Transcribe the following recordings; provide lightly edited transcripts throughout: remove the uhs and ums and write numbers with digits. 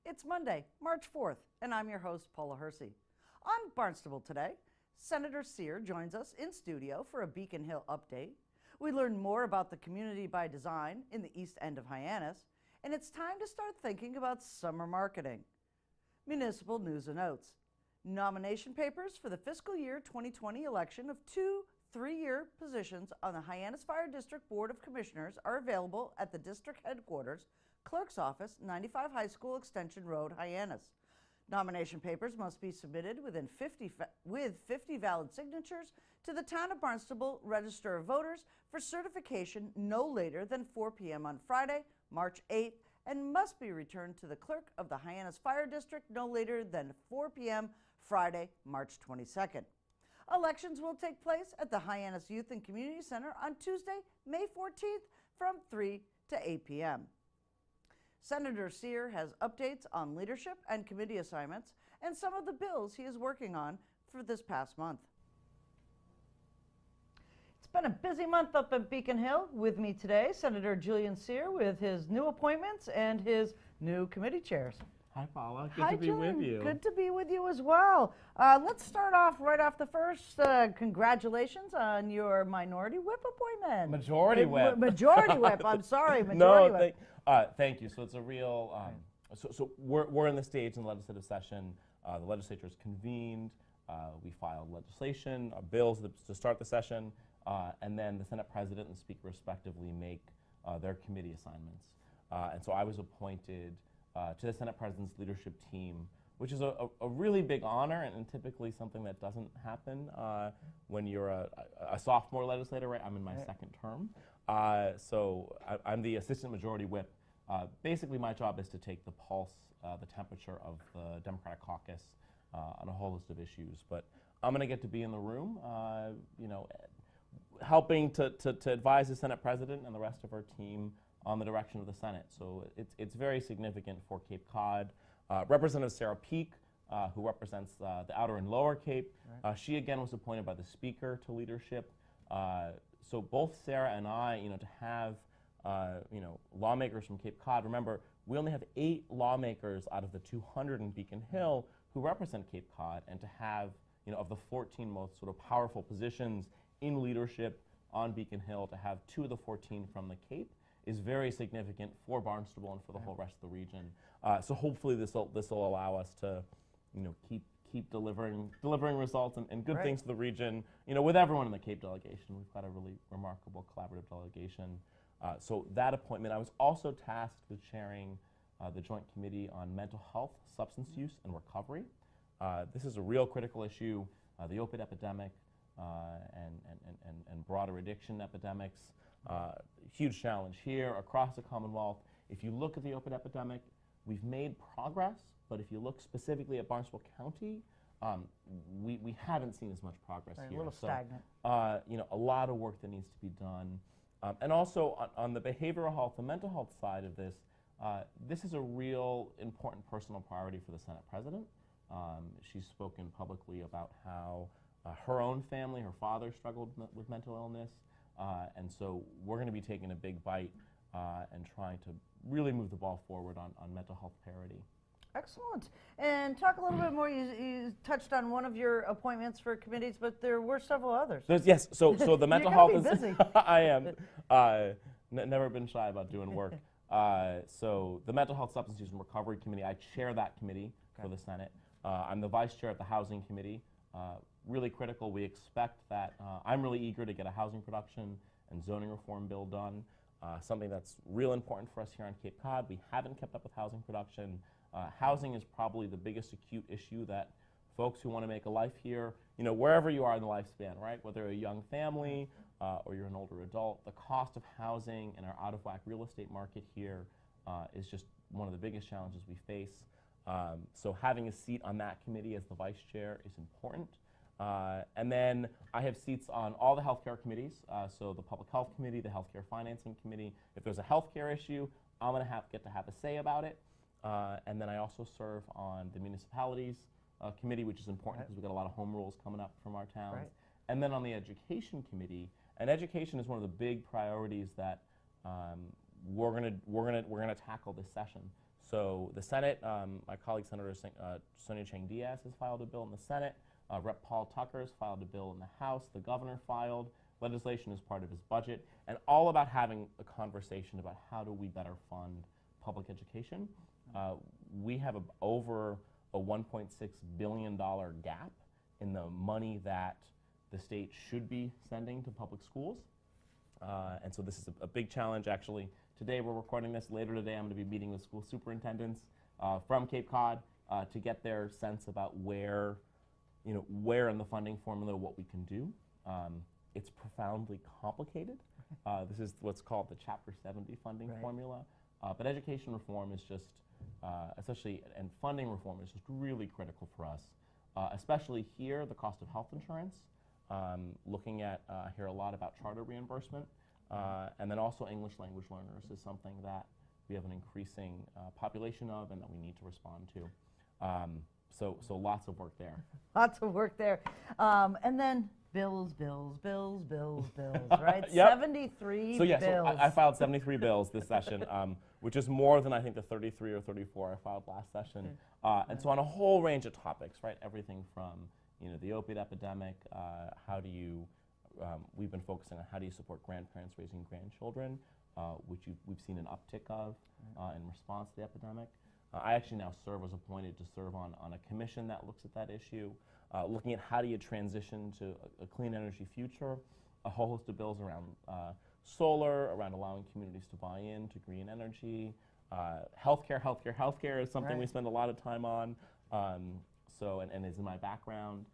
It's Monday, March 4th, and I'm your host, Paula Hersey. On Barnstable Today, Senator Sear joins us in studio for a Beacon Hill update. We learn more about the community by design in the east end of Hyannis, and it's time to start thinking about summer marketing. Municipal news and notes. Nomination papers for the fiscal year 2020 election of 2 3-year positions on the Hyannis Fire District Board of Commissioners are available at the district headquarters, Clerk's Office, 95 High School Extension Road, Hyannis. Nomination papers must be submitted with 50 valid signatures to the Town of Barnstable Register of Voters for certification no later than 4 p.m. on Friday, March 8th, and must be returned to the clerk of the Hyannis Fire District no later than 4 p.m. Friday, March 22nd. Elections will take place at the Hyannis Youth and Community Center on Tuesday, May 14th from 3 to 8 p.m. Senator Sear has updates on leadership and committee assignments and some of the bills he is working on for this past month. It's been a busy month up at Beacon Hill. With me today, Senator Julian Sear with his new appointments and his new committee chairs. Hi, Paula. Good to be with you. Good to be with you as well. Let's start off right off the first. Congratulations on your minority whip appointment. Majority whip. Majority whip. I'm sorry, majority whip. Thank you. So it's a real. So we're in the stage in the legislative session. The legislature is convened. We filed legislation, bills to start the session, and then the Senate President and the Speaker respectively make their committee assignments. And so I was appointed to the Senate President's leadership team, which is a really big honor and typically something that doesn't happen when you're a sophomore legislator, right? I'm in my second term. So I'm the Assistant Majority Whip. Basically, my job is to take the pulse, the temperature of the Democratic caucus on a whole list of issues. But I'm going to get to be in the room, helping to advise the Senate President and the rest of our team on the direction of the Senate. So it's very significant for Cape Cod. Representative Sarah Peak, who represents the Outer and Lower Cape, she again was appointed by the Speaker to leadership. So both Sarah and I, to have lawmakers from Cape Cod. Remember, we only have 8 lawmakers out of the 200 in Beacon Hill who represent Cape Cod, and to have of the 14 most sort of powerful positions in leadership on Beacon Hill, to have 2 of the 14 from the Cape is very significant for Barnstable and for the whole rest of the region. So hopefully this will allow us to, keep delivering results and good things to the region. With everyone in the Cape delegation, we've got a really remarkable collaborative delegation. So that appointment, I was also tasked with chairing the Joint Committee on Mental Health, Substance Use, and Recovery. This is a real critical issue, the opioid epidemic and broader addiction epidemics. Huge challenge here across the Commonwealth. If you look at the opioid epidemic, we've made progress, but if you look specifically at Barnstable County, we haven't seen as much progress here. A little stagnant. A lot of work that needs to be done. And also on the behavioral health and mental health side of this, this is a real important personal priority for the Senate President. She's spoken publicly about how her own family, her father struggled with mental illness. And so we're going to be taking a big bite and trying to really move the ball forward on mental health parity. Excellent. And talk a little bit more. You touched on one of your appointments for committees, but there were several others. Yes. So the mental health is busy. I am. Never been shy about doing work. So the Mental Health, Substance Use, and Recovery Committee, I chair that committee for the Senate. I'm the vice chair of the Housing Committee. Really critical. We expect that I'm really eager to get a housing production and zoning reform bill done, something that's real important for us here on Cape Cod. We haven't kept up with housing production. Housing is probably the biggest acute issue that folks who want to make a life here, wherever you are in the lifespan, right? Whether you're a young family or you're an older adult, the cost of housing and our out-of-whack real estate market here is just one of the biggest challenges we face. So having a seat on that committee as the vice chair is important. And then I have seats on all the healthcare committees, so the Public Health Committee, the Healthcare Financing Committee. If there's a healthcare issue, I'm going to get to have a say about it. And then I also serve on the Municipalities Committee, which is important because we've got a lot of home rules coming up from our towns. And then on the Education Committee, and education is one of the big priorities that we're gonna tackle this session. So the Senate, my colleague Senator Sonia Chang Diaz has filed a bill in the Senate. Rep. Paul Tucker has filed a bill in the House. The governor filed legislation as part of his budget, and all about having a conversation about how do we better fund public education. We have over a $1.6 billion gap in the money that the state should be sending to public schools. And so this is a big challenge. Actually, today we're recording this. Later today I'm going to be meeting with school superintendents from Cape Cod to get their sense about where in the funding formula what we can do. It's profoundly complicated. This is what's called the Chapter 70 funding formula. But education reform is just, and funding reform is just really critical for us, especially here, the cost of health insurance. Looking at, I hear a lot about charter reimbursement, and then also English language learners is something that we have an increasing population of and that we need to respond to. So lots of work there. Lots of work there. And then bills, right? Yep. 73 so bills. So I filed 73 bills this session, which is more than I think the 33 or 34 I filed last session. And so on a whole range of topics, right? Everything from the opiate epidemic, how do you, we've been focusing on how do you support grandparents raising grandchildren, which we've seen an uptick of in response to the epidemic. I actually now was appointed to serve on a commission that looks at that issue, looking at how do you transition to a clean energy future, a whole host of bills around solar, around allowing communities to buy in to green energy, healthcare is something we spend a lot of time on. And is in my background.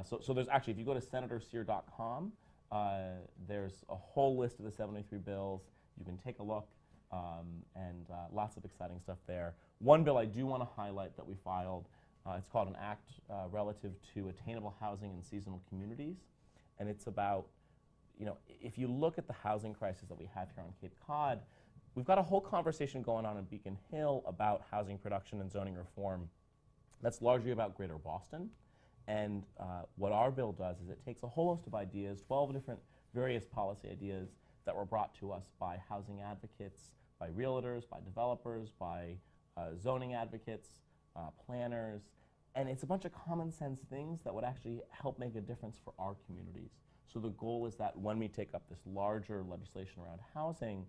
So there's actually, if you go to senatorsear.com, there's a whole list of the 73 bills. You can take a look, and lots of exciting stuff there. One bill I do want to highlight that we filed, it's called an act relative to attainable housing in seasonal communities. And it's about, if you look at the housing crisis that we have here on Cape Cod, we've got a whole conversation going on in Beacon Hill about housing production and zoning reform. That's largely about Greater Boston. And what our bill does is it takes a whole host of ideas, 12 different various policy ideas that were brought to us by housing advocates, by realtors, by developers, by zoning advocates, planners, and it's a bunch of common sense things that would actually help make a difference for our communities. So the goal is that when we take up this larger legislation around housing,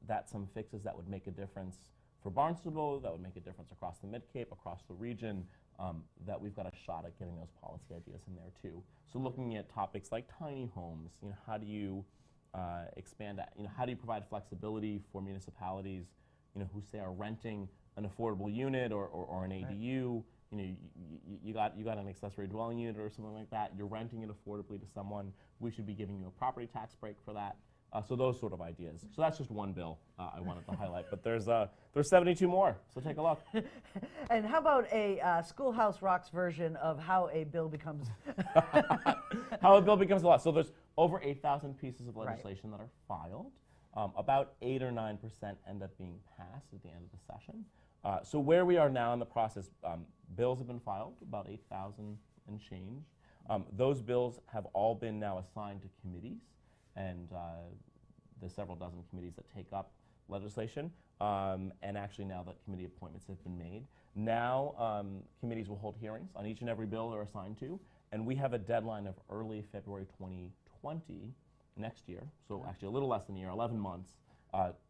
that some fixes that would make a difference for Barnstable, that would make a difference across the Mid-Cape, across the region, that we've got a shot at getting those policy ideas in there too. So looking at topics like tiny homes, how do you expand that, how do you provide flexibility for municipalities, who say are renting an affordable unit or an ADU, you got an accessory dwelling unit or something like that, you're renting it affordably to someone, we should be giving you a property tax break for that. So those sort of ideas. So that's just one bill I wanted to highlight, but there's 72 more, so take a look. And how about a Schoolhouse Rocks version of how a bill becomes how a bill becomes a law? So there's over 8,000 pieces of legislation that are filed. About 8 or 9% end up being passed at the end of the session. So where we are now in the process, bills have been filed, about 8,000 and change. Those bills have all been now assigned to committees, and there's several dozen committees that take up legislation, and actually now that committee appointments have been made. Now committees will hold hearings on each and every bill they're assigned to, and we have a deadline of early February 2020 next year, so actually a little less than a year, 11 months,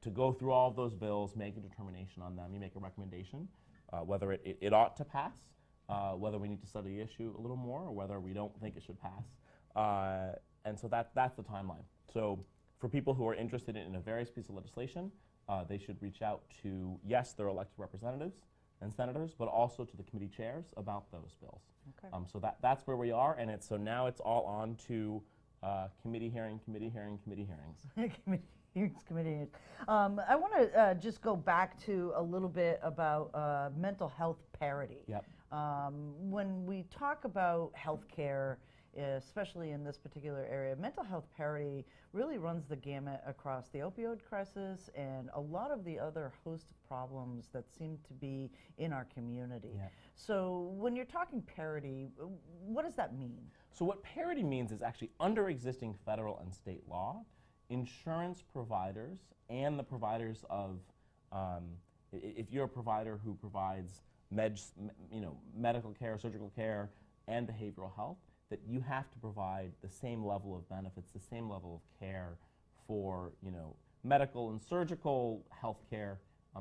to go through all of those bills, make a determination on them. You make a recommendation, whether it ought to pass, whether we need to study the issue a little more, or whether we don't think it should pass. And so that's the timeline. So for people who are interested in a various piece of legislation, they should reach out to, yes, their elected representatives and senators, but also to the committee chairs about those bills. Okay. So that's where we are, and so now it's all on to committee hearings. Committee hearings. I want to just go back to a little bit about mental health parity. Yep. When we talk about healthcare, especially in this particular area, mental health parity really runs the gamut across the opioid crisis and a lot of the other host of problems that seem to be in our community. Yeah. So when you're talking parity, what does that mean? So what parity means is actually under existing federal and state law, insurance providers and the providers of if you're a provider who provides medical care, surgical care, and behavioral health, that you have to provide the same level of benefits, the same level of care for medical and surgical health care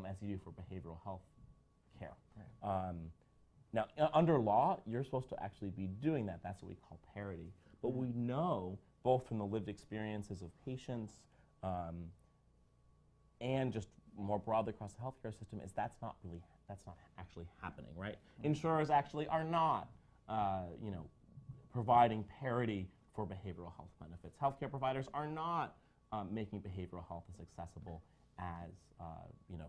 as you do for behavioral health care. Right. Now, under law, you're supposed to actually be doing that. That's what we call parity. But we know, both from the lived experiences of patients and just more broadly across the healthcare system, is that's not actually happening, right? Insurers actually are not, providing parity for behavioral health benefits. Healthcare providers are not making behavioral health as accessible as,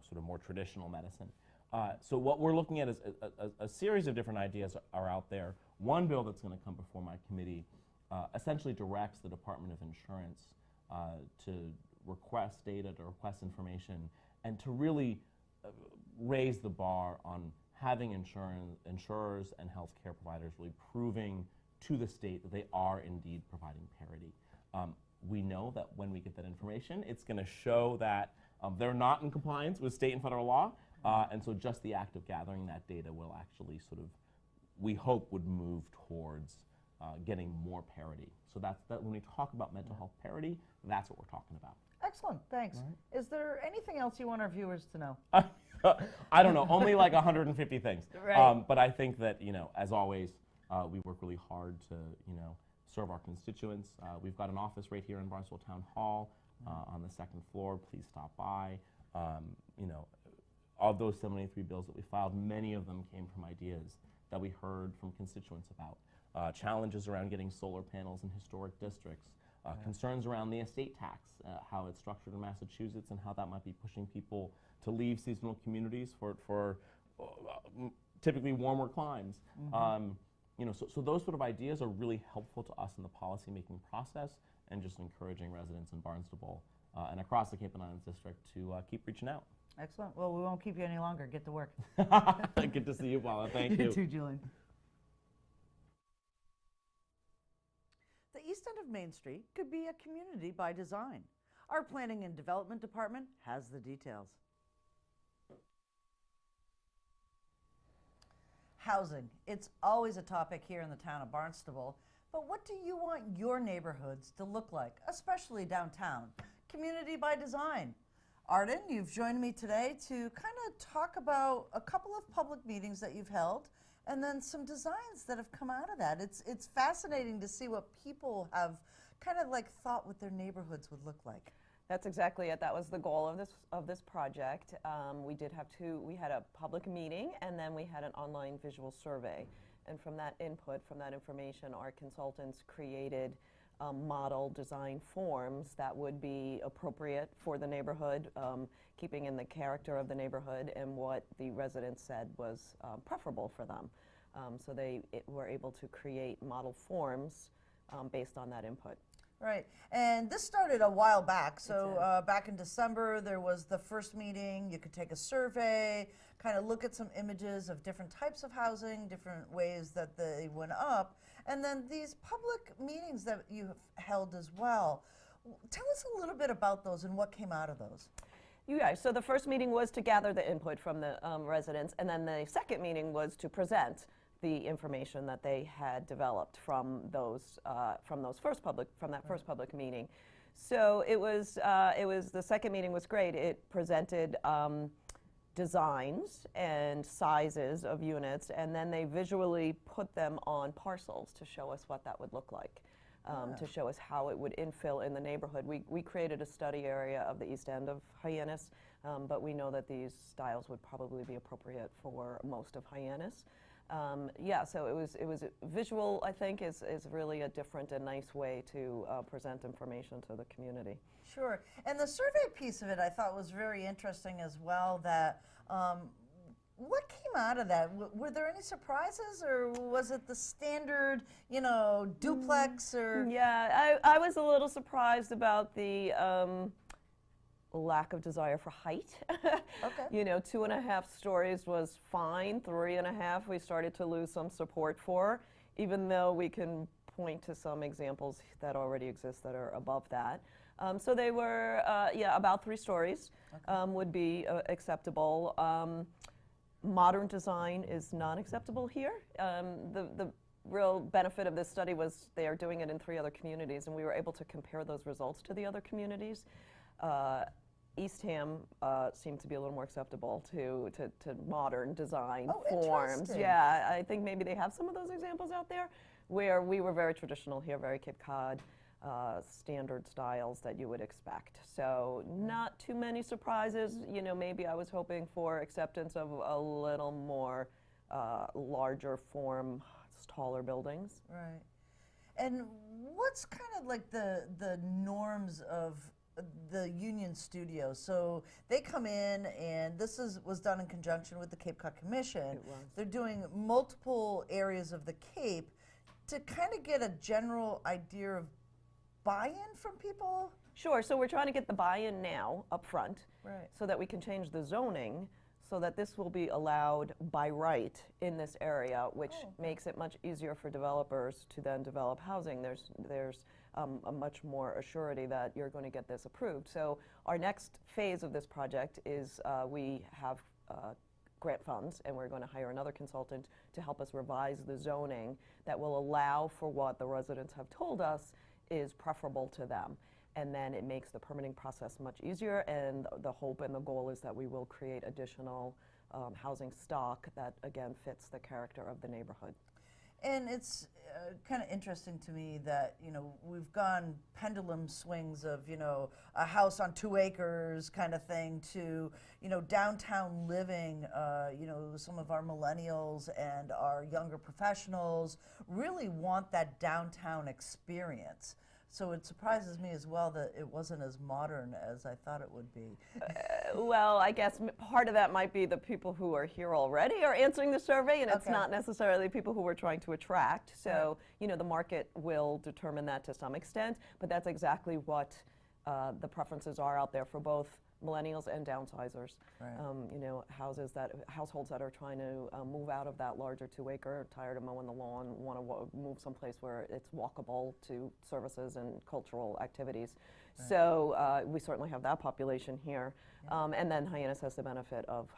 sort of more traditional medicine. So what we're looking at is a series of different ideas are out there. One bill that's going to come before my committee essentially directs the Department of Insurance to request data, to request information, and to really raise the bar on having insurers and healthcare providers really proving to the state that they are indeed providing parity. We know that when we get that information, it's going to show that they're not in compliance with state and federal law, and so just the act of gathering that data will actually sort of, we hope, would move towards getting more parity. So that when we talk about mental health parity, that's what we're talking about. Excellent, thanks. Right. Is there anything else you want our viewers to know? I don't know, only like 150 things. Right. But I think that, as always, we work really hard to, serve our constituents. We've got an office right here in Barnstable Town Hall on the second floor. Please stop by. Of those 73 bills that we filed, many of them came from ideas that we heard from constituents about. Challenges around getting solar panels in historic districts, concerns around the estate tax, how it's structured in Massachusetts and how that might be pushing people to leave seasonal communities for typically warmer climes. So those sort of ideas are really helpful to us in the policymaking process, and just encouraging residents in Barnstable and across the Cape and Islands District to keep reaching out. Excellent. Well, we won't keep you any longer. Get to work. Good to see you, Paula. Thank you. You too, Julian. The east end of Main Street could be a community by design. Our Planning and Development Department has the details. Housing. It's always a topic here in the town of Barnstable, but what do you want your neighborhoods to look like, especially downtown? Community by design. Arden, you've joined me today to kind of talk about a couple of public meetings that you've held, and then some designs that have come out of that. It's fascinating to see what people have kind of like thought what their neighborhoods would look like. That's exactly it. That was the goal of this project. We had a public meeting, and then we had an online visual survey. And from that input, from that information, our consultants created model design forms that would be appropriate for the neighborhood, keeping in the character of the neighborhood and what the residents said was preferable for them. So they were able to create model forms based on that input. Right, and this started a while back. So back in December, there was the first meeting. You could take a survey, kind of look at some images of different types of housing, different ways that they went up, and then these public meetings that you have held as well. Tell us a little bit about those and what came out of those. Yeah, so the first meeting was to gather the input from the residents, and then the second meeting was to present the information that they had developed from that first public meeting. So it was the second meeting was great. It presented designs and sizes of units, and then they visually put them on parcels to show us what that would look like, to show us how it would infill in the neighborhood. We created a study area of the east end of Hyannis, but we know that these styles would probably be appropriate for most of Hyannis. So it was visual, I think, is really a different and nice way to present information to the community. Sure, and the survey piece of it I thought was very interesting as well. That what came out of that? Were there any surprises, or was it the standard, duplex? Or yeah, I was a little surprised about the lack of desire for height. Okay. 2.5 stories was fine. 3.5 we started to lose some support for, even though we can point to some examples that already exist that are above that. So they were, yeah, about 3 stories would be acceptable. Modern design is not acceptable here. The real benefit of this study was they are doing it in 3 other communities, and we were able to compare those results to the other communities. Eastham seemed to be a little more acceptable to modern design forms. Interesting. Yeah, I think maybe they have some of those examples out there where we were very traditional here, very Cape Cod, standard styles that you would expect. So not too many surprises. You know, maybe I was hoping for acceptance of a little more larger form, taller buildings. Right. And what's kind of like the norms of the Union Studio? So they come in, and this was done in conjunction with the Cape Cod Commission. It was. They're doing multiple areas of the Cape to kind of get a general idea of buy-in from people. Sure, so we're trying to get the buy-in now up front, Right. so that we can change the zoning so that this will be allowed by right in this area, which makes it much easier for developers to then develop housing. There's a much more assurity that you're going to get this approved. So our next phase of this project is we have grant funds, and we're going to hire another consultant to help us revise the zoning that will allow for what the residents have told us is preferable to them. And then it makes the permitting process much easier, and the hope and the goal is that we will create additional housing stock that, again, fits the character of the neighborhood. And it's kind of interesting to me that, you know, we've gone pendulum swings of, you know, a house on 2 acres kind of thing to, you know, downtown living. You know, some of our millennials and our younger professionals really want that downtown experience. So it surprises me as well that it wasn't as modern as I thought it would be. Well, I guess part of that might be the people who are here already are answering the survey, and it's not necessarily people who we're trying to attract. So, you know, the market will determine that to some extent, but that's exactly what the preferences are out there for both millennials and downsizers. Right. You know, households that are trying to move out of that larger 2-acre, tired of mowing the lawn, want to move someplace where it's walkable to services and cultural activities. Right. So we certainly have that population here. Yeah. And then Hyannis has the benefit of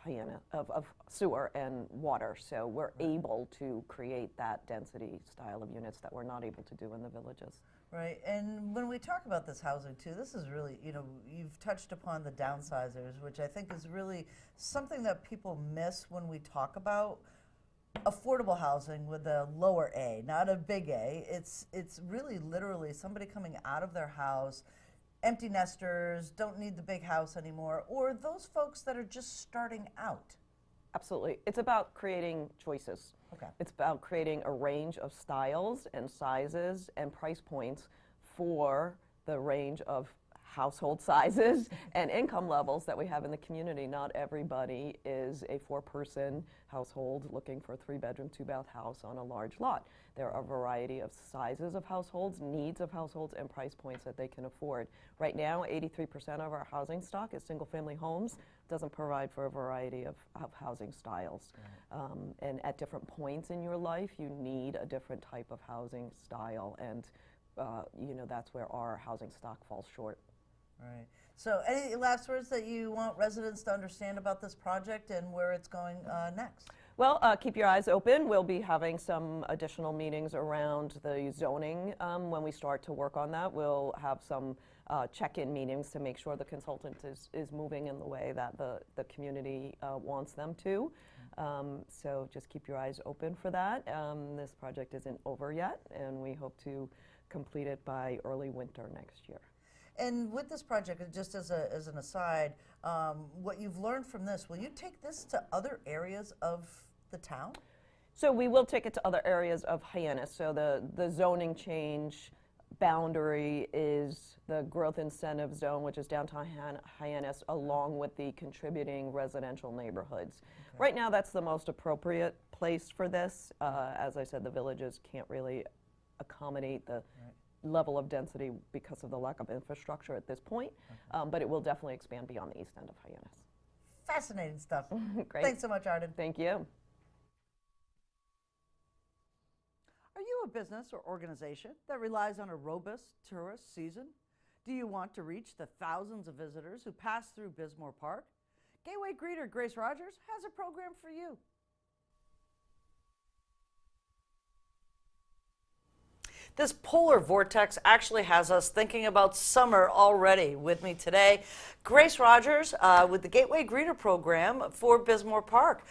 sewer and water, so we're able to create that density style of units that we're not able to do in the villages. Right, and when we talk about this housing too, this is really, you know, you've touched upon the downsizers, which I think is really something that people miss when we talk about affordable housing with a lower A, not a big A. It's really literally somebody coming out of their house, empty nesters, don't need the big house anymore, or those folks that are just starting out. Absolutely. It's about creating choices. Okay. It's about creating a range of styles and sizes and price points for the range of household sizes and income levels that we have in the community. Not everybody is a 4-person household looking for a 3-bedroom, 2-bath house on a large lot. There are a variety of sizes of households, needs of households, and price points that they can afford. Right now, 83% of our housing stock is single-family homes. Doesn't provide for a variety of housing styles. Right. And at different points in your life, you need a different type of housing style, and you know, that's where our housing stock falls short. Right. So any last words that you want residents to understand about this project and where it's going next? Well, keep your eyes open. We'll be having some additional meetings around the zoning when we start to work on that. We'll have some check-in meetings to make sure the consultant is moving in the way that the community wants them to. So just keep your eyes open for that. This project isn't over yet, and we hope to complete it by early winter next year. And with this project, just as an aside, what you've learned from this, will you take this to other areas of the town? So we will take it to other areas of Hyannis. So the zoning change boundary is the growth incentive zone, which is downtown Hyannis, along with the contributing residential neighborhoods. Okay. Right now, that's the most appropriate place for this. As I said, the villages can't really accommodate the level of density because of the lack of infrastructure at this point, but it will definitely expand beyond the east end of Hyannis. Fascinating stuff. Great. Thanks so much, Arden. Thank you. Are you a business or organization that relies on a robust tourist season? Do you want to reach the thousands of visitors who pass through Bismore Park? Gateway greeter Grace Rogers has a program for you. This polar vortex actually has us thinking about summer already. With me today, Grace Rogers with the Gateway Greeter program for Bismore Park.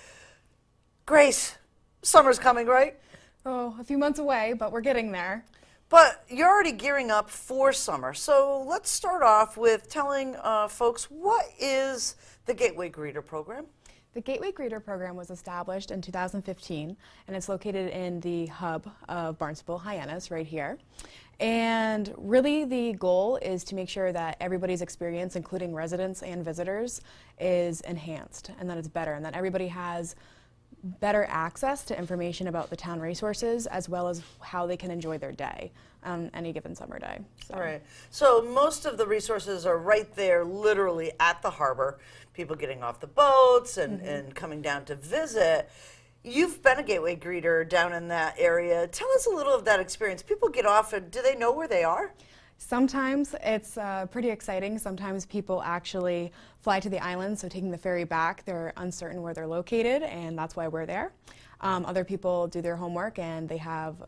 Grace, summer's coming, right? Oh, a few months away, but we're getting there. But you're already gearing up for summer. So let's start off with telling folks, what is the Gateway Greeter program? The Gateway Greeter program was established in 2015, and it's located in the hub of Barnstable, Hyannis, right here. And really the goal is to make sure that everybody's experience, including residents and visitors, is enhanced and that it's better and that everybody has better access to information about the town resources as well as how they can enjoy their day on any given summer day. So. Right. So most of the resources are right there, literally at the harbor. People getting off the boats and coming down to visit. You've been a Gateway Greeter down in that area. Tell us a little of that experience. People get off and do they know where they are? Sometimes it's pretty exciting. Sometimes people actually fly to the island, so taking the ferry back, they're uncertain where they're located, and that's why we're there. Other people do their homework and they have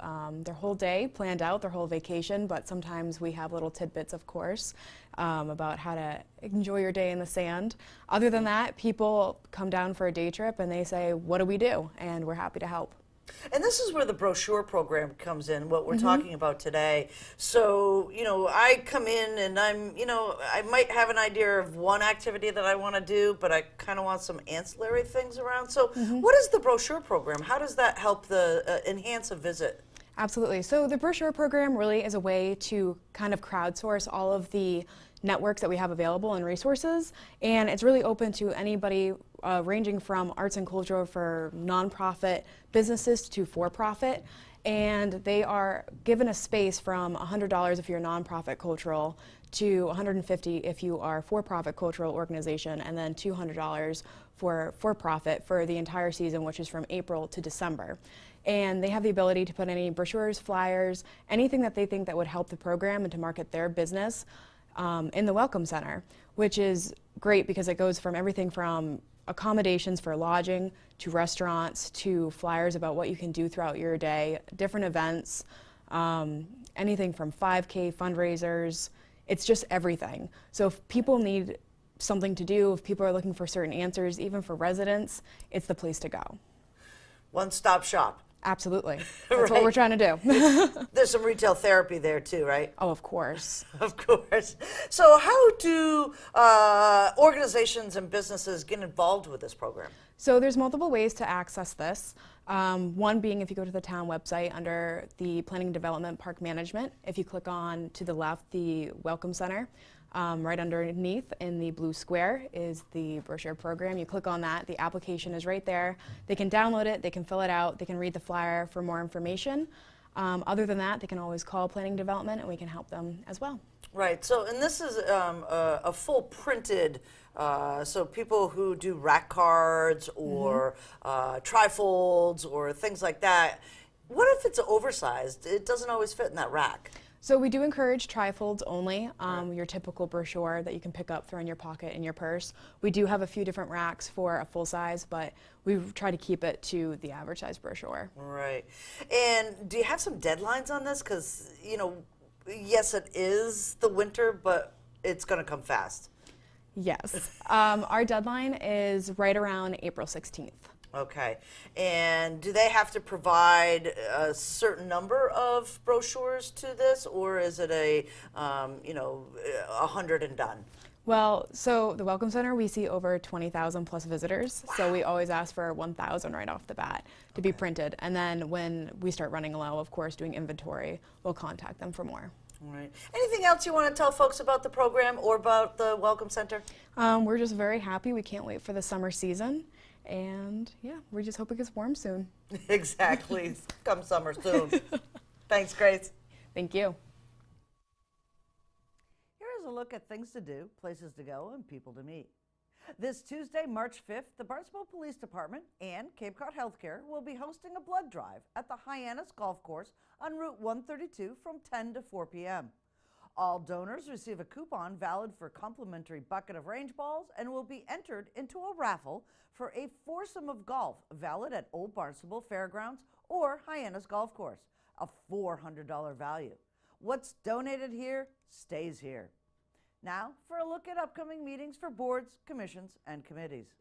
their whole day planned out, their whole vacation, but sometimes we have little tidbits, of course, about how to enjoy your day in the sand. Other than that, people come down for a day trip and they say, what do we do? And we're happy to help. And this is where the brochure program comes in, what we're talking about today. So, I come in and I might have an idea of one activity that I want to do, but I kind of want some ancillary things around. So what is the brochure program? How does that help enhance a visit? Absolutely. So the brochure program really is a way to kind of crowdsource all of the networks that we have available and resources, and it's really open to anybody ranging from arts and culture for nonprofit businesses to for-profit, and they are given a space from $100 if you're nonprofit cultural to $150 if you are for-profit cultural organization, and then $200 for-profit for the entire season, which is from April to December. And they have the ability to put any brochures, flyers, anything that they think that would help the program and to market their business in the Welcome Center, which is great because it goes from everything from accommodations for lodging to restaurants to flyers about what you can do throughout your day, different events, anything from 5K fundraisers. It's just everything. So if people need something to do, if people are looking for certain answers, even for residents, it's the place to go. One-stop shop. Absolutely. That's what we're trying to do. There's some retail therapy there too, right? Oh, of course. Of course. So how do organizations and businesses get involved with this program? So there's multiple ways to access this. One being if you go to the town website under the Planning and Development Park Management, if you click on to the left the Welcome Center, right underneath in the blue square is the brochure program. You click on that, the application is right there. They can download it, they can fill it out, they can read the flyer for more information. Other than that, they can always call Planning Development and we can help them as well. Right, so and this is a full printed, so people who do rack cards or trifolds or things like that, what if it's oversized? It doesn't always fit in that rack. So we do encourage trifolds only, your typical brochure that you can pick up, throw in your pocket, in your purse. We do have a few different racks for a full size, but we try to keep it to the average size brochure. Right. And do you have some deadlines on this? Because, yes, it is the winter, but it's going to come fast. Yes. Our deadline is right around April 16th. Okay. And do they have to provide a certain number of brochures to this, or is it a, 100 and done? Well, so the Welcome Center, we see over 20,000 plus visitors. Wow. So we always ask for 1,000 right off the bat to be printed. And then when we start running low, of course, doing inventory, we'll contact them for more. All right. Anything else you want to tell folks about the program or about the Welcome Center? We're just very happy. We can't wait for the summer season. And yeah, we just hope it gets warm soon. Exactly. Come summer soon. Thanks, Grace. Thank you. Here is a look at things to do, places to go, and people to meet. This Tuesday, March 5th, the Barnstable Police Department and Cape Cod Healthcare will be hosting a blood drive at the Hyannis Golf Course on Route 132 from 10 to 4 p.m. All donors receive a coupon valid for a complimentary bucket of range balls and will be entered into a raffle for a foursome of golf valid at Old Barnstable Fairgrounds or Hyannis Golf Course, a $400 value. What's donated here stays here. Now for a look at upcoming meetings for boards, commissions, and committees.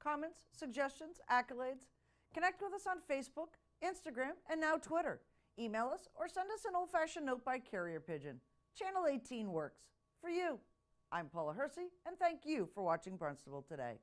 Comments, suggestions, accolades? Connect with us on Facebook, Instagram, and now Twitter. Email us or send us an old-fashioned note by carrier pigeon. Channel 18 works. For you. I'm Paula Hersey, and thank you for watching Barnstable Today.